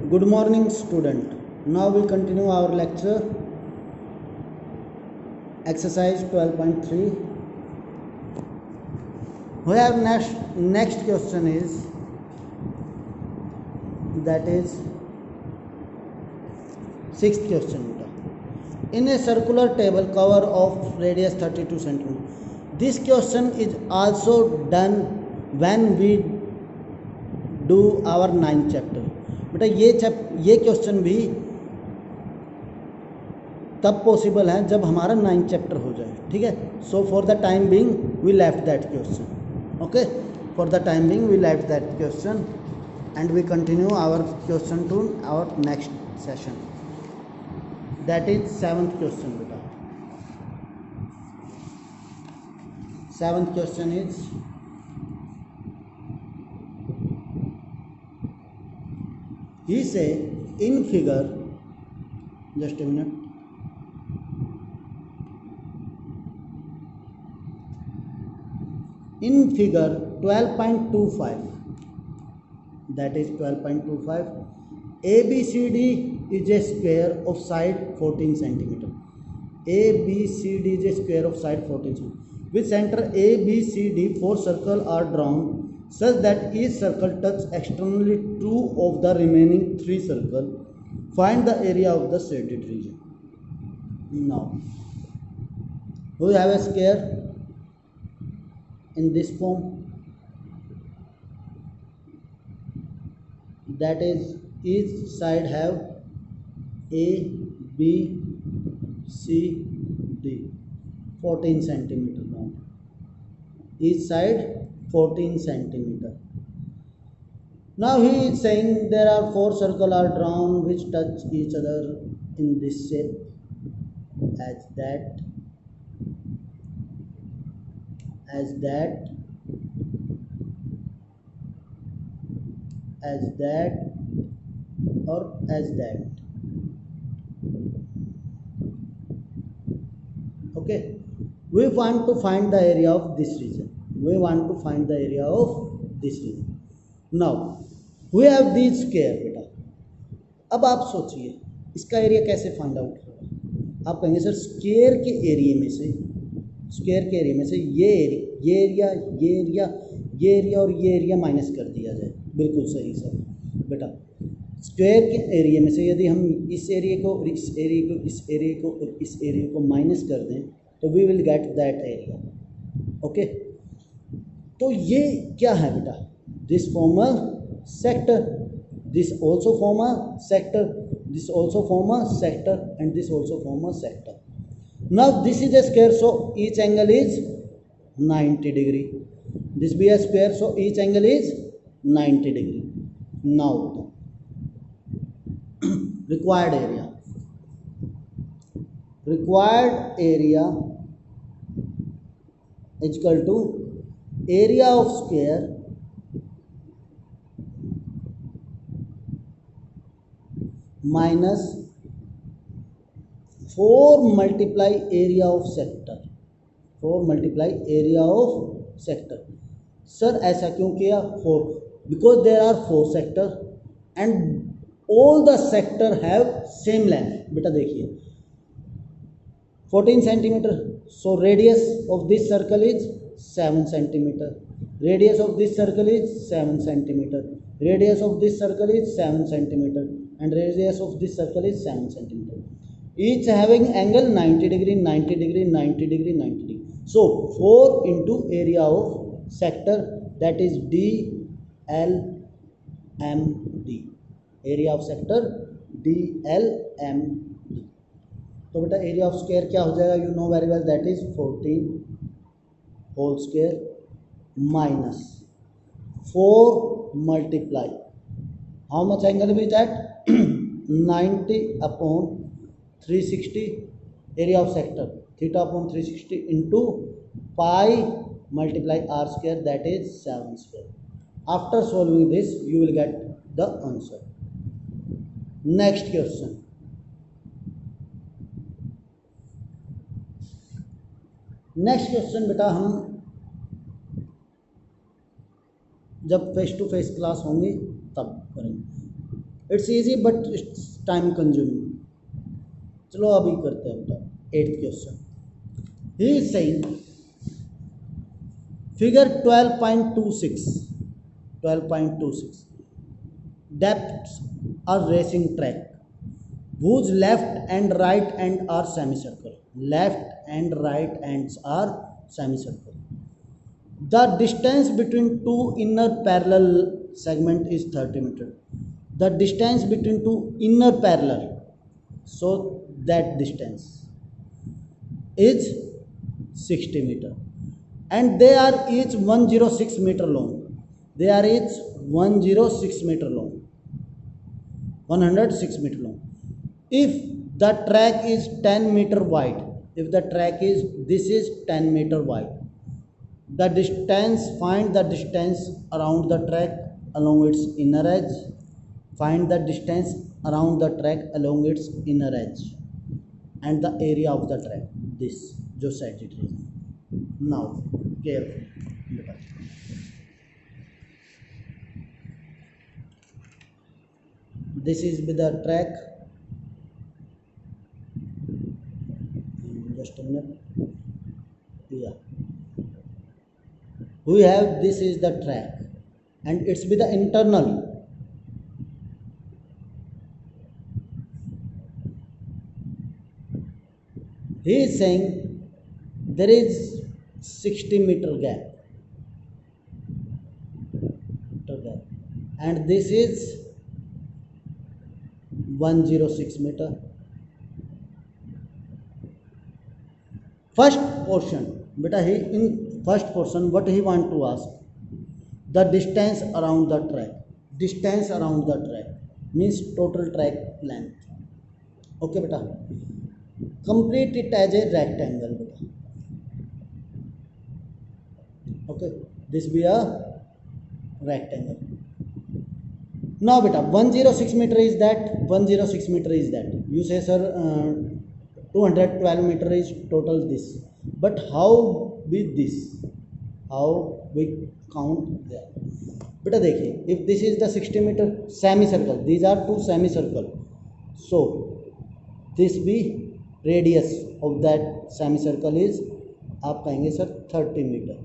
Good morning, student. Now we continue our lecture. Exercise 12.3. Where next question is, that is sixth question. In a circular table cover of radius 32 centimeter. This question is also done when we do our 9th chapter. बेटा ये question भी तब possible है जब हमारा 9th chapter हो जाए. ठीक है. So for the time being we left that question. Okay. For the time being we left that question and we continue our question to our next session. That is 7th question. बेटा 7th question is he say in figure, just a minute, in figure 12.25, that is 12.25, ABCD is a square of side 14 centimeter. ABCD is a square of side 14 centimeter. With center ABCD, 4 circles are drawn such that each circle touches externally 2 of the remaining 3 circles. Find the area of the shaded region. Now, we have a square in this form, that is each side have A, B, C, D, 14 centimeter long. Each side 14 centimeter. Now he is saying there are 4 circles are drawn which touch each other in this shape, as that, or as that. Okay. We want to find the area of this region. Now we have these square. बेटा अब आप सोचिए इसका area कैसे find out होगा. आप कहेंगे sir square के एरिया में से ये एरिया और ये एरिया माइनस कर दिया जाए. बिल्कुल सही सर. बेटा स्क्वायर के एरिया में से यदि हम इस एरिया को और इस एरिया को माइनस कर दें तो we will get that area. Okay. तो ये क्या है बेटा. This form a sector, this also form a sector, this also form a sector and this also form a sector. Now this is a square, so each angle is 90 degree. This be a square, so each angle is 90 degree. Now required area is equal to area of square minus 4 multiply area of sector. Sir ऐसा क्यों किया? 4 because there are 4 sector and all the sector have same length. बेटा देखिए 14 centimeter, so radius of this circle is 7 centimeter, radius of this circle is 7 centimeter, radius of this circle is 7 centimeter, and radius of this circle is 7 centimeter, each having angle 90 degree, 90 degree, 90 degree, 90 degree. So 4 into area of sector, that is DLMD, area of sector DLMD. तो बेटा area of square क्या हो जाएगा? You know very well, that is 14 whole square minus 4 multiply how much angle will that 90 upon 360 area of sector theta upon 360 into pi multiply r square, that is 7 square. After solving this you will get the answer. Next question. बेटा हम जब face to face class होंगी तब करेंगे. It's easy but it's time consuming. चलो अभी करते हैं बेटा 8th question. He is saying figure 12.26 depths are racing track whose left and right end are semicircle. Left and right ends are semicircle. The distance between two inner parallel segment is 30 meter. The distance between two inner parallel, so that distance is 60 meter, and they are each 106 meter long. They are each 106 meter long, 106 meter long. If the track is 10 meter wide, if the track is, this is 10 meter wide, the distance, find the distance around the track along its inner edge. Find the distance around the track along its inner edge and the area of the track. This जो set it is. Now careful. This is with the track. Just a minute. Yeah. We have, this is the track and it's with the internal. He is saying there is 60 meter gap, and this is 106 meter. First portion, beta, he in first portion what he want to ask, the distance around the track. Distance around the track means total track length. Okay beta, complete it as a rectangle beta. Okay, this be a rectangle. Now beta 106 meter is that, 106 meter is that. You say sir 212 meter is total this, but how with this, how we count there? Beta देखिए, if this is the 60 meter semicircle, these are two semicircle, so this be radius of that semicircle is, आप कहेंगे sir 30 meter.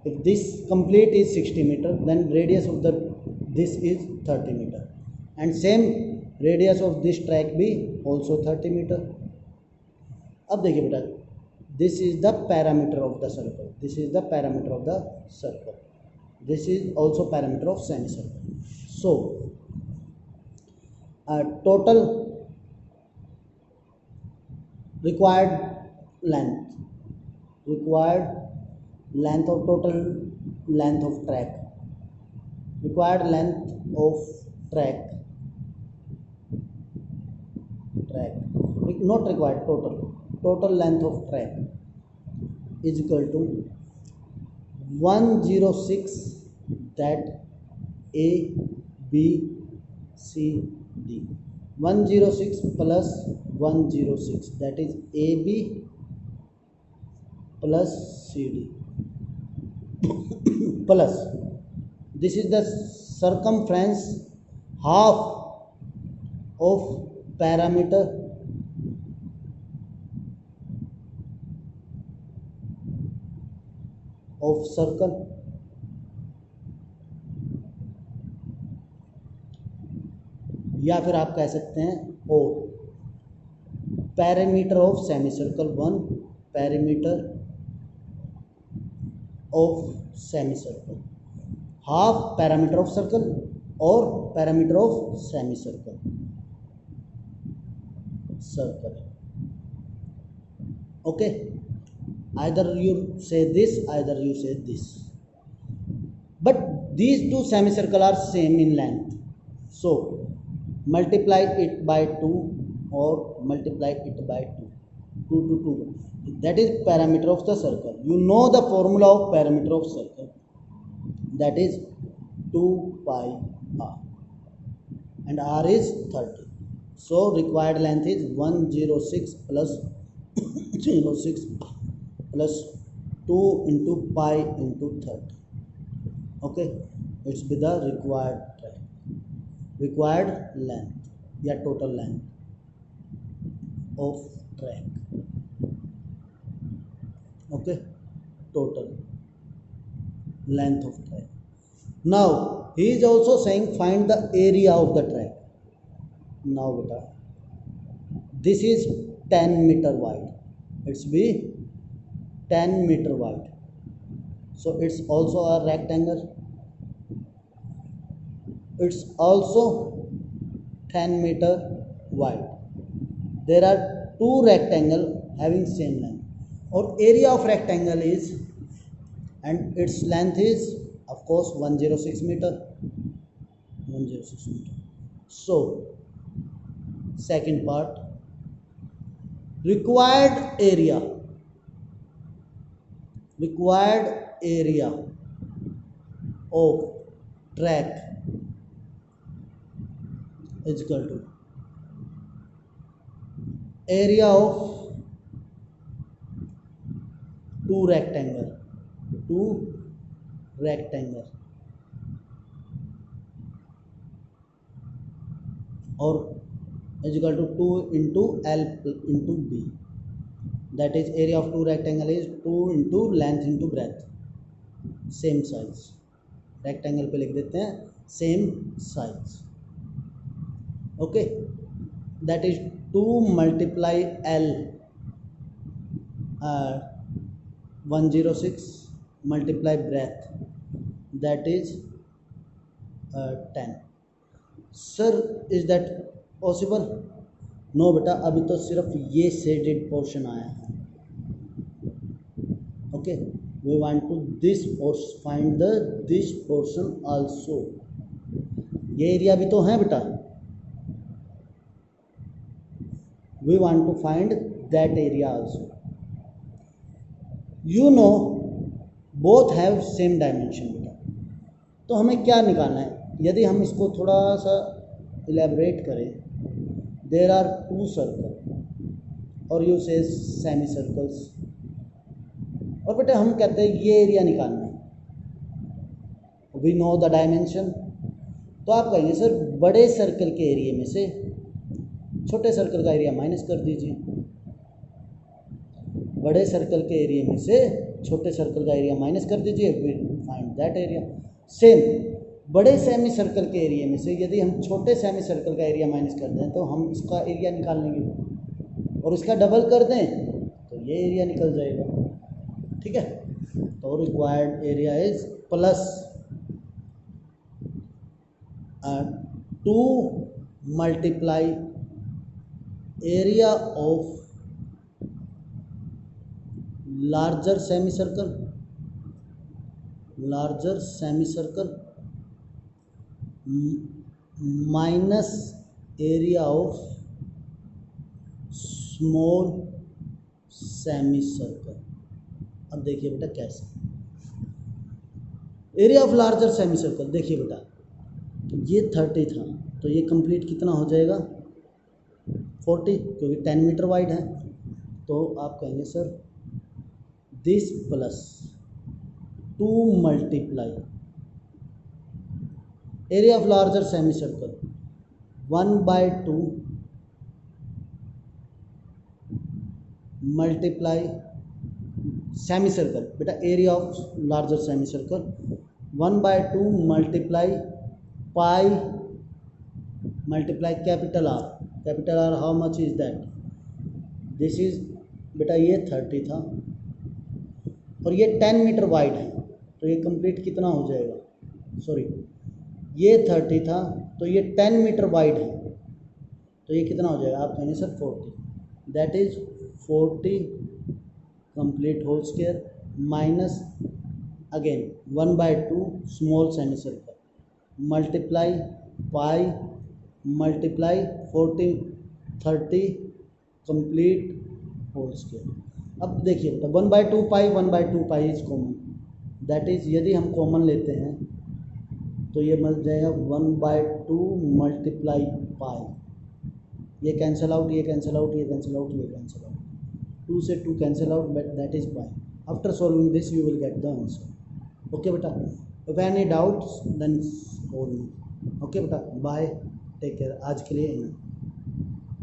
If this complete is 60 meter, then radius of the this is 30 meter, and same radius of this track be also 30 meter. अब देखिए बेटा, this is the parameter of the circle, this is the parameter of the circle, this is also parameter of semicircle. So total required length of total length of track, required length of track not required, total length of track is equal to 106, that A B C D, 106 plus 106, that is AB plus CD plus this is the circumference half of parameter of circle, या फिर आप कह सकते हैं ओ perimeter of semi circle, 1 perimeter of semi circle, half perimeter of circle और perimeter of semi circle. Okay, either you say this, either you say this, but these two semicircle are same in length, so multiply it by 2 or multiply it by 2 to 2, that is parameter of the circle. You know the formula of parameter of circle, that is 2 pi r, and r is 30. So required length is 106 plus 06 plus 2 into pi into 30. Okay, it's with the required track. Required length या total length of track. Okay, total length of track. Now he is also saying find the area of the track. Now beta, this is 10 meter wide, it's be 10 meter wide, so it's also a rectangle. It's also 10 meter wide. There are two rectangle having same length, or area of rectangle is, and its length is of course 106 meter. 106 meter. So second part, required area of track is equal to area of two rectangle or is equal to 2 into L into B. That is area of two rectangle is 2 into length into breadth, same size. rectangle पे लिख देते हैं same size. Okay, that is 2 multiply L 106 multiply breadth, that is 10. Sir, is that possible? No बेटा, अभी तो सिर्फ ये shaded portion आया है. Okay, we want to find this portion also. ये एरिया भी तो है बेटा, we want to find that area also. You know both have same dimension बेटा, तो हमें क्या निकालना है? यदि हम इसको थोड़ा सा इलेबरेट करें, देयर आर टू सर्कल और यू से सेमी सर्कल्स, और बेटा हम कहते हैं ये एरिया निकालना है. We know the dimension. तो आप कहेंगे सर बड़े सर्कल के एरिया में से छोटे सर्कल का एरिया माइनस कर दीजिए. बड़े सर्कल के एरिया में से छोटे सर्कल का एरिया माइनस कर दीजिए, we find that area. Same बड़े सेमी सर्कल के एरिया में से यदि हम छोटे सेमी सर्कल का एरिया माइनस कर दें तो हम इसका एरिया निकाल लेंगे, और इसका डबल कर दें तो ये एरिया निकल जाएगा. ठीक है, तो required area is plus 2 multiply area of larger semicircle minus area of small semicircle. अब देखिए बेटा कैसे एरिया ऑफ लार्जर सेमीसर्कल. देखिए बेटा ये 30 था तो ये कंप्लीट कितना हो जाएगा 40, क्योंकि 10 मीटर वाइड है. तो आप कहेंगे sir this plus 2 multiply area of larger semicircle 1/2 multiply semicircle. बेटा area of larger semicircle 1/2 multiply pi multiply capital R. Capital R how much is that? This is बेटा ये 30 था और ये 10 मीटर वाइड है, तो ये कंप्लीट कितना हो जाएगा? सॉरी, ये 30 था तो ये 10 मीटर वाइड है, तो ये कितना हो जाएगा? आप कहेंगे sir 40. That is 40 complete whole square minus again 1/2 small semi circle multiply pi multiply 40 30 complete whole square. अब देखिए बेटा 1/2 pi is common, that is यदि हम कॉमन लेते हैं तो ये मिल जाएगा 1/2 मल्टीप्लाई पाई. ये कैंसिल आउट, ये कैंसिल आउट, ये कैंसिल आउट, ये कैंसिल आउट, 2 से 2 cancel out, but that is pi. After solving this you will get the answer. Okay बेटा, if any doubts then call me. Okay बेटा, bye. Take care, आज के लिए इतना।